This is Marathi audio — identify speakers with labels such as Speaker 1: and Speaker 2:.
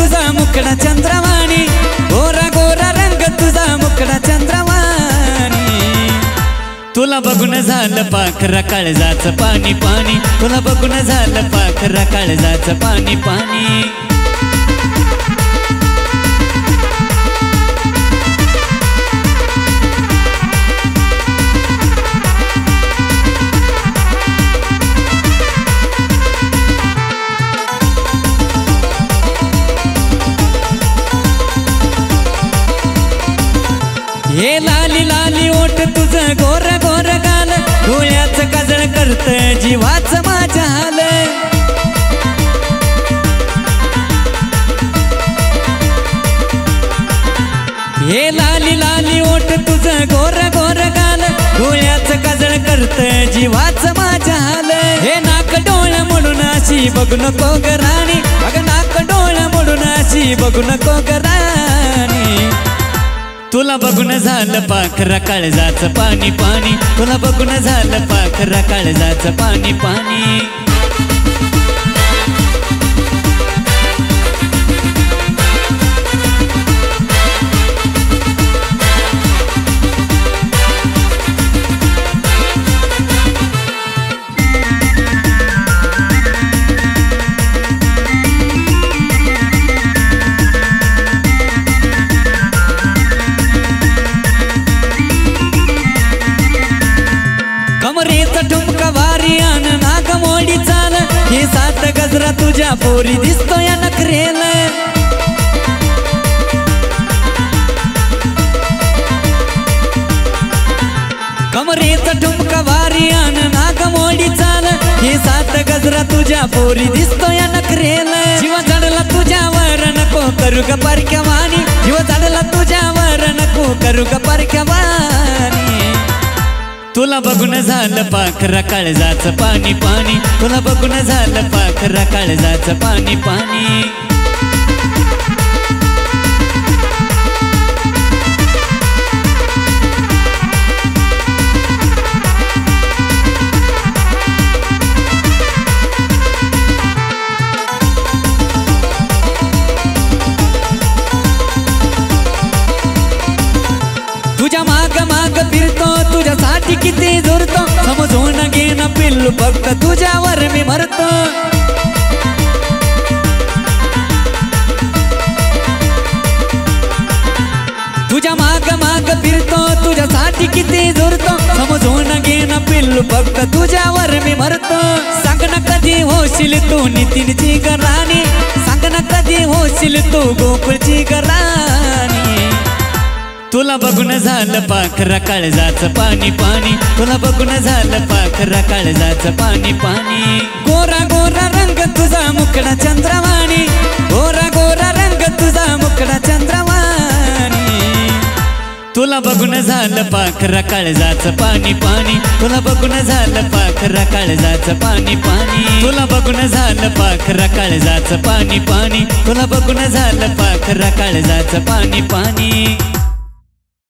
Speaker 1: तुझा मुखडा चंद्रवाणी, गोरा गोरा रंग तुझा मुखडा चंद्रवाणी। तुला बघून झालं पाखरा काळजाचं पाणी पाणी, तुला बघून झालं पाखरा काळजाचं पाणी पाणी। हे लाली लाली ओठ तुझं गोर गोर गाल, डोळ्याचं काजळ करत जीवाचं माझ्या हाल। हे लाली लाली ओठ तुझं गोर गोर गाल, डोळ्याचं काजळ करत जीवाचं माझ्या हाल। हे नाक डोळ्या मोडून अशी बघू नको ग राणी, अगं नाक डोळ्या मोडून अशी बघू नको ग राणी। तुला बघून झालं पाखरा काळजाचं पाणी पाणी, तुला बघून झालं पाखरा काळजाचं पाणी पाणी। कमरेचा ठुमका भारी आन नाग मोडी चाल, हे सात गजरा तुझ्या पोरी दिसतो या नखरेल। कमरेचा ठुमका भारी आन नाग मोडी चाल, हे सात गजरा तुझ्या पोरी दिसतो या नखरेल। जीव चढला तुझ्यावर नको करू ग परक्या वाणी, जीव चढला तुझ्यावर नको करू ग परक्या वाणी। तुला बघून झालं पाखरा काळजाचं पाणी पाणी, तुला बघून झालं पाखरा काळजाचं पाणी पाणी। तुझ्या माग माग फिरतो, तुझ्यासाठी किती झुरतो, समजून घे ना पिल्लू फक्त तुझ्यावर मी मरतो। तुझ्या माग माग फिरतो, तुझ्यासाठी किती झुरतो, समजून घे ना पिल्लू फक्त तुझ्यावर मी मरतो। सांग ना कधी होशील तू नितीनची ग राणी, सांग ना कधी होशील तू गोकुळची ग राणी। तुला बघून झालं पाखरा काळजाचं पाणी पाणी, तुला बघून झालं पाखरा काळजाचं पाणी पाणी। गोरा गोरा रंग तुझा मुखडा चंद्रवाणी, गोरा गोरा रंग तुझा मुखडा चंद्रवाणी। तुला बघून झालं पाखरा काळजाचं पाणी पाणी, तुला बघून झालं पाखरा काळजाचं पाणी पाणी। तुला बघून झालं पाखरा काळजाचं पाणी पाणी, तुला बघून झालं पाखरा काळजाचं पाणी पाणी।